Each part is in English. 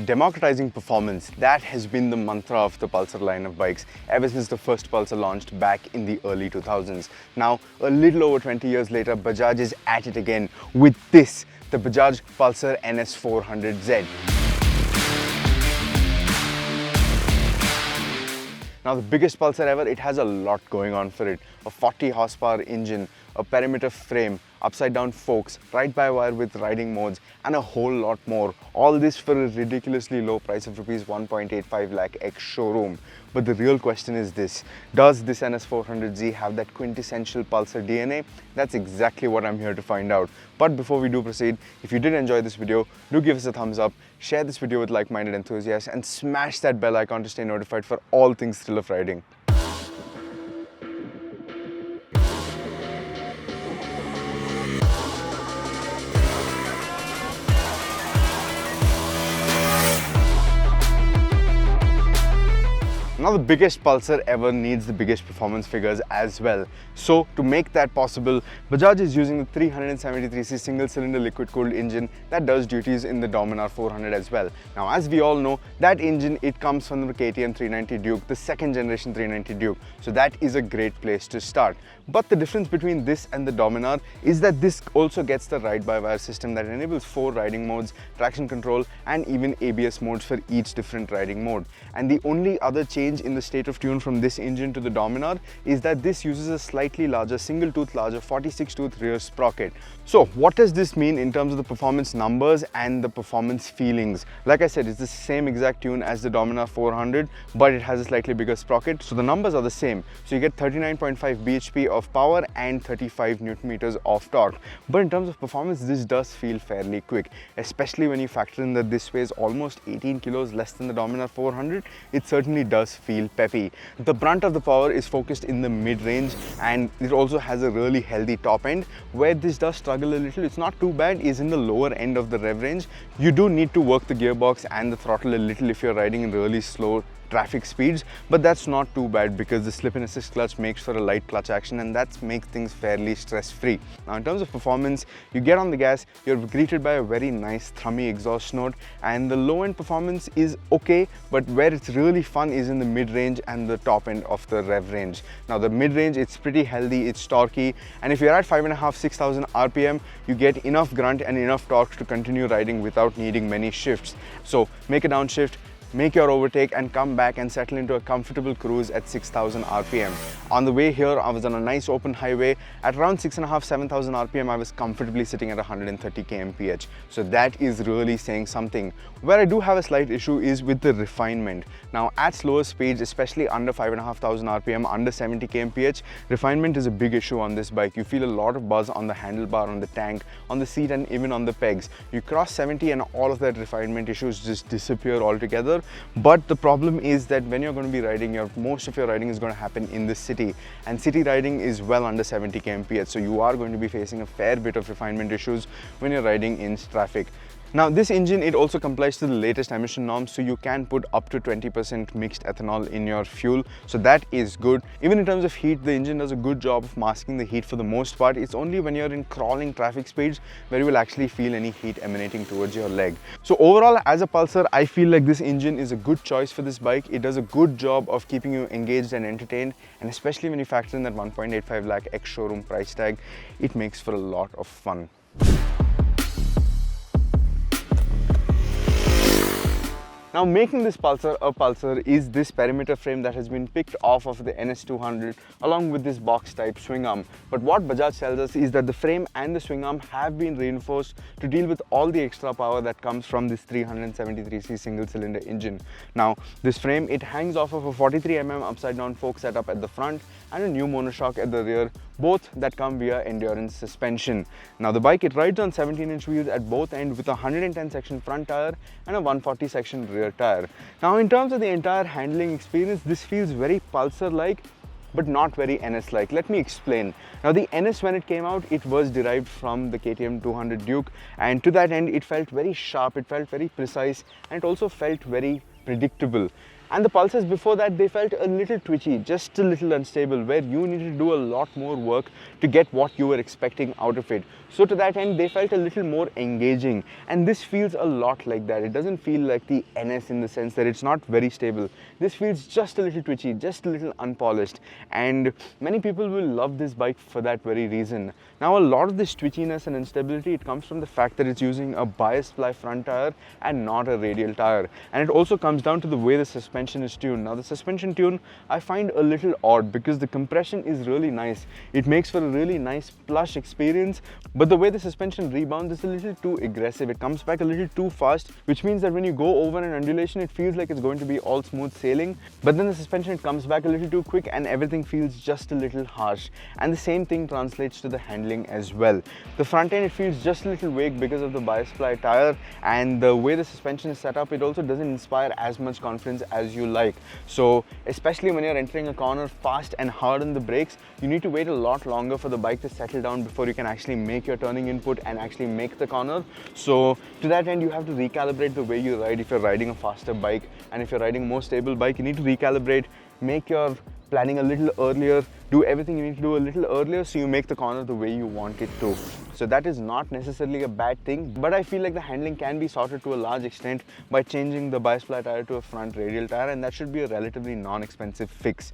Democratizing performance, that has been the mantra of the Pulsar line of bikes ever since the first Pulsar launched back in the early 2000s. Now, a little over 20 years later, Bajaj is at it again with this, the Bajaj Pulsar NS400Z. Now, the biggest Pulsar ever, it has a lot going on for it. A 40 horsepower engine, a perimeter frame, upside down forks, ride-by-wire with riding modes, and a whole lot more. All this for a ridiculously low price of rupees 1.85 lakh ex-showroom. But the real question is this: does this NS400Z have that quintessential Pulsar DNA? That's exactly what I'm here to find out. But before we do proceed, if you did enjoy this video, do give us a thumbs up, share this video with like-minded enthusiasts, and smash that bell icon to stay notified for all things thrill of riding. Now, the biggest Pulsar ever needs the biggest performance figures as well. So, to make that possible, Bajaj is using the 373cc single-cylinder liquid-cooled engine that does duties in the Dominar 400 as well. Now, as we all know, that engine, it comes from the KTM 390 Duke, the second generation 390 Duke. So that is a great place to start. But the difference between this and the Dominar is that this also gets the ride-by-wire system that enables 4 riding modes, traction control, and even ABS modes for each different riding mode. And the only other change in the state of tune from this engine to the Dominar is that this uses a slightly larger, single-tooth larger 46-tooth rear sprocket. So what does this mean in terms of the performance numbers and the performance feelings? Like I said, it's the same exact tune as the Dominar 400, but it has a slightly bigger sprocket, so the numbers are the same. So you get 39.5 bhp of power and 35 newton meters of torque. But in terms of performance, this does feel fairly quick, especially when you factor in that this weighs almost 18 kilos less than the Dominar 400. It certainly does feel peppy. The brunt of the power is focused in the mid-range, and it also has a really healthy top end. Where this does struggle a little, it's not too bad, is in the lower end of the rev range. You do need to work the gearbox and the throttle a little if you're riding in really slow traffic speeds, but that's not too bad because the slip and assist clutch makes for a light clutch action, and that makes things fairly stress-free. Now, in terms of performance, you get on the gas, you're greeted by a very nice thrummy exhaust note, and the low-end performance is okay, but where it's really fun is in the mid-range and the top end of the rev range. Now, the mid-range, it's pretty healthy, it's torquey, and if you're at 5,500–6,000 RPM, you get enough grunt and enough torque to continue riding without needing many shifts. So make a downshift, make your overtake, and come back and settle into a comfortable cruise at 6,000 RPM. On the way here, I was on a nice open highway. At around 6,500–7,000 RPM, I was comfortably sitting at 130 kmph. So that is really saying something. Where I do have a slight issue is with the refinement. Now, at slower speeds, especially under 5,500 RPM, under 70 kmph, refinement is a big issue on this bike. You feel a lot of buzz on the handlebar, on the tank, on the seat, and even on the pegs. You cross 70 and all of that refinement issues just disappear altogether. But the problem is that when you're going to be riding, most of your riding is going to happen in the city, and city riding is well under 70 kmph, so you are going to be facing a fair bit of refinement issues when you're riding in traffic. Now, this engine, it also complies to the latest emission norms, so you can put up to 20% mixed ethanol in your fuel, so that is good. Even in terms of heat, the engine does a good job of masking the heat for the most part. It's only when you're in crawling traffic speeds where you will actually feel any heat emanating towards your leg. So overall, as a Pulsar, I feel like this engine is a good choice for this bike. It does a good job of keeping you engaged and entertained, and especially when you factor in that 1.85 lakh ex-showroom price tag, it makes for a lot of fun. Now, making this Pulsar a Pulsar is this perimeter frame that has been picked off of the NS200 along with this box type swing arm. But what Bajaj tells us is that the frame and the swing arm have been reinforced to deal with all the extra power that comes from this 373cc single cylinder engine. Now, this frame, it hangs off of a 43mm upside down fork setup at the front and a new monoshock at the rear, both that come via endurance suspension. Now, the bike, it rides on 17-inch wheels at both ends with a 110 section front tire and a 140 section rear tire. Now, in terms of the entire handling experience, this feels very Pulsar-like, but not very NS-like. Let me explain. Now, the NS, when it came out, it was derived from the KTM 200 Duke, and to that end, it felt very sharp, it felt very precise, and it also felt very predictable. And the Pulsars before that, they felt a little twitchy, just a little unstable, where you needed to do a lot more work to get what you were expecting out of it. So to that end, they felt a little more engaging, and this feels a lot like that. It doesn't feel like the NS in the sense that it's not very stable. This feels just a little twitchy, just a little unpolished, and many people will love this bike for that very reason. Now, a lot of this twitchiness and instability, it comes from the fact that it's using a bias ply front tire and not a radial tire, and it also comes down to the way the suspension is tuned. Now, the suspension tune I find a little odd because the compression is really nice. It makes for a really nice plush experience, but the way the suspension rebounds is a little too aggressive. It comes back a little too fast, which means that when you go over an undulation, it feels like it's going to be all smooth sailing, but then the suspension comes back a little too quick and everything feels just a little harsh. And the same thing translates to the handling as well. The front end, it feels just a little vague because of the bias ply tire, and the way the suspension is set up, it also doesn't inspire as much confidence as you like. So especially when you're entering a corner fast and hard on the brakes, you need to wait a lot longer for the bike to settle down before you can actually make your turning input and actually make the corner. So to that end, you have to recalibrate the way you ride if you're riding a faster bike, and if you're riding a more stable bike, you need to recalibrate, make your planning a little earlier, do everything you need to do a little earlier so you make the corner the way you want it to. So that is not necessarily a bad thing, but I feel like the handling can be sorted to a large extent by changing the bias ply tire to a front radial tire, and that should be a relatively non-expensive fix.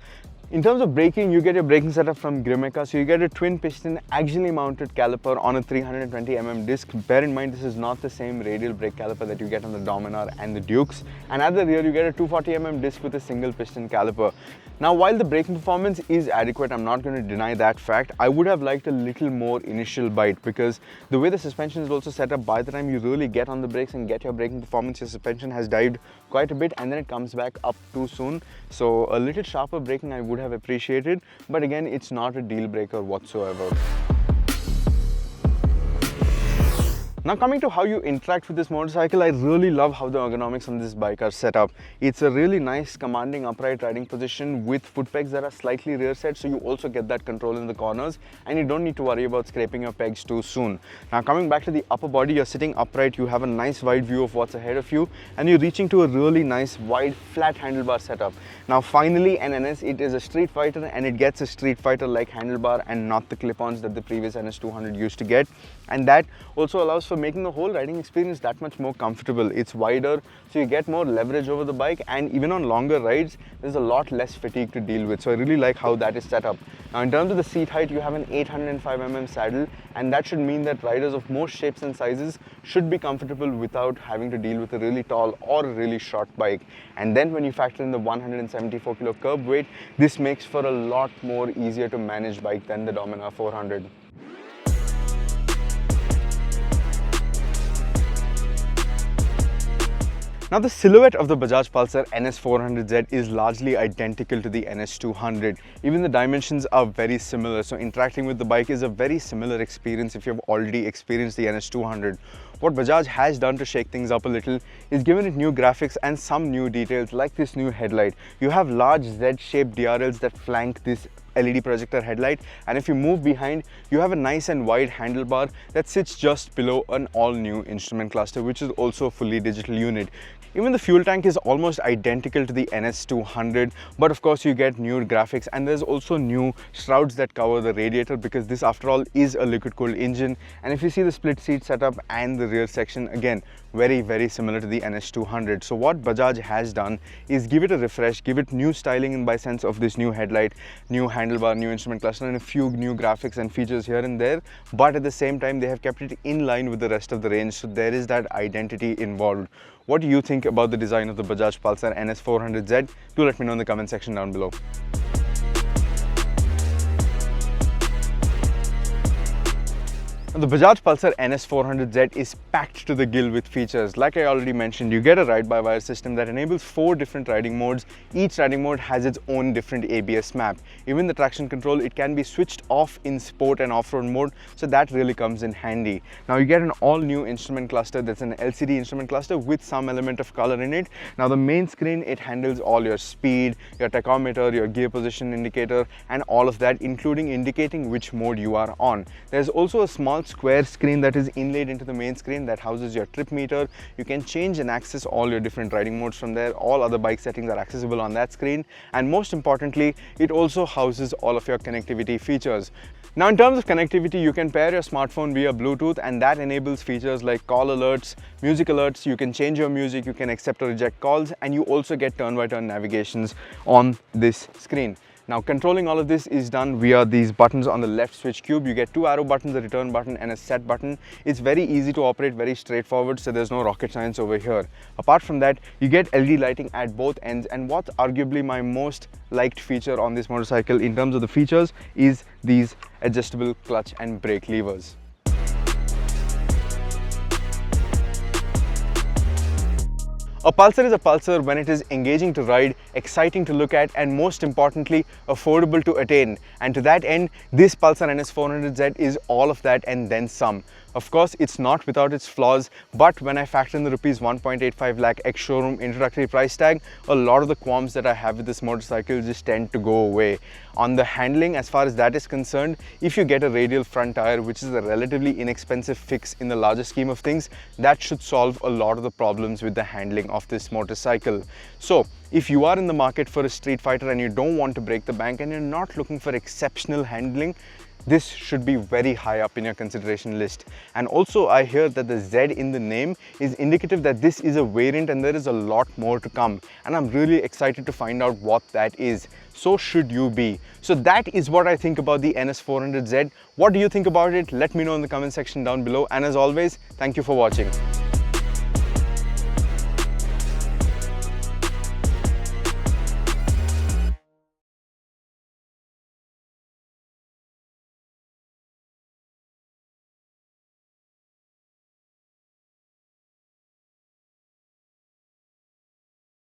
In terms of braking, you get your braking setup from Grimeca. So you get a twin piston axially mounted caliper on a 320mm disc. Bear in mind, this is not the same radial brake caliper that you get on the Dominar and the Dukes. And at the rear, you get a 240mm disc with a single piston caliper. Now, while the braking performance is adequate, I'm not going to deny that fact, I would have liked a little more initial bite, because the way the suspension is also set up, by the time you really get on the brakes and get your braking performance, your suspension has dived quite a bit and then it comes back up too soon. So a little sharper braking I would have appreciated, but again, it's not a deal breaker whatsoever. Now, coming to how you interact with this motorcycle, I really love how the ergonomics on this bike are set up. It's a really nice commanding upright riding position with foot pegs that are slightly rear set, so you also get that control in the corners and you don't need to worry about scraping your pegs too soon. Now, coming back to the upper body, you're sitting upright, you have a nice wide view of what's ahead of you, and you're reaching to a really nice wide flat handlebar setup. Now, finally, an NS, it is a street fighter, and it gets a street fighter like handlebar and not the clip-ons that the previous NS200 used to get, and that also allows for making the whole riding experience that much more comfortable. It's wider, so you get more leverage over the bike, and even on longer rides, there's a lot less fatigue to deal with. So I really like how that is set up. Now, in terms of the seat height, you have an 805mm saddle, and that should mean that riders of most shapes and sizes should be comfortable without having to deal with a really tall or a really short bike. And then when you factor in the 174 kilo curb weight, this makes for a lot more easier to manage bike than the Dominar 400. Now, the silhouette of the Bajaj Pulsar NS400Z is largely identical to the NS200. Even the dimensions are very similar, so interacting with the bike is a very similar experience if you've already experienced the NS200. What Bajaj has done to shake things up a little is given it new graphics and some new details, like this new headlight. You have large Z-shaped DRLs that flank this LED projector headlight, and if you move behind, you have a nice and wide handlebar that sits just below an all-new instrument cluster, which is also a fully digital unit. Even the fuel tank is almost identical to the NS200, but of course you get new graphics, and there's also new shrouds that cover the radiator, because this after all is a liquid cooled engine. And if you see the split seat setup and the rear section, again, very similar to the NS200. So what Bajaj has done is give it a refresh, give it new styling in by sense of this new headlight, new handlebar, new instrument cluster, and a few new graphics and features here and there, but at the same time they have kept it in line with the rest of the range, so there is that identity involved. What do you think about the design of the Bajaj Pulsar NS400Z? Do let me know in the comment section down below. The Bajaj Pulsar NS400Z is packed to the gill with features. Like I already mentioned, you get a ride-by-wire system that enables 4 different riding modes. Each riding mode has its own different ABS map. Even the traction control, it can be switched off in sport and off-road mode, so that really comes in handy. Now you get an all-new instrument cluster that's an LCD instrument cluster with some element of color in it. Now the main screen, it handles all your speed, your tachometer, your gear position indicator, and all of that, including indicating which mode you are on. There's also a small small square screen that is inlaid into the main screen that houses your trip meter. You can change and access all your different riding modes from there. All other bike settings are accessible on that screen, and most importantly, it also houses all of your connectivity features. Now, in terms of connectivity, you can pair your smartphone via Bluetooth, and that enables features like call alerts, music alerts. You can change your music, you can accept or reject calls, and you also get turn-by-turn navigations on this screen. Now, controlling all of this is done via these buttons on the left switch cube. You get 2 arrow buttons, a return button and a set button. It's very easy to operate, very straightforward, so there's no rocket science over here. Apart from that, you get LED lighting at both ends, and what's arguably my most liked feature on this motorcycle in terms of the features is these adjustable clutch and brake levers. A Pulsar is a Pulsar when it is engaging to ride, exciting to look at, and most importantly, affordable to attain. And to that end, this Pulsar NS400Z is all of that and then some. Of course, it's not without its flaws, but when I factor in the rupees 1.85 lakh ex-showroom introductory price tag, a lot of the qualms that I have with this motorcycle just tend to go away. On the handling, as far as that is concerned, if you get a radial front tire, which is a relatively inexpensive fix in the larger scheme of things, that should solve a lot of the problems with the handling of this motorcycle. So, if you are in the market for a street fighter and you don't want to break the bank and you're not looking for exceptional handling, this should be very high up in your consideration list. And also, I hear that the Z in the name is indicative that this is a variant and there is a lot more to come. And I'm really excited to find out what that is. So should you be. So that is what I think about the NS400Z. What do you think about it? Let me know in the comment section down below. And as always, thank you for watching.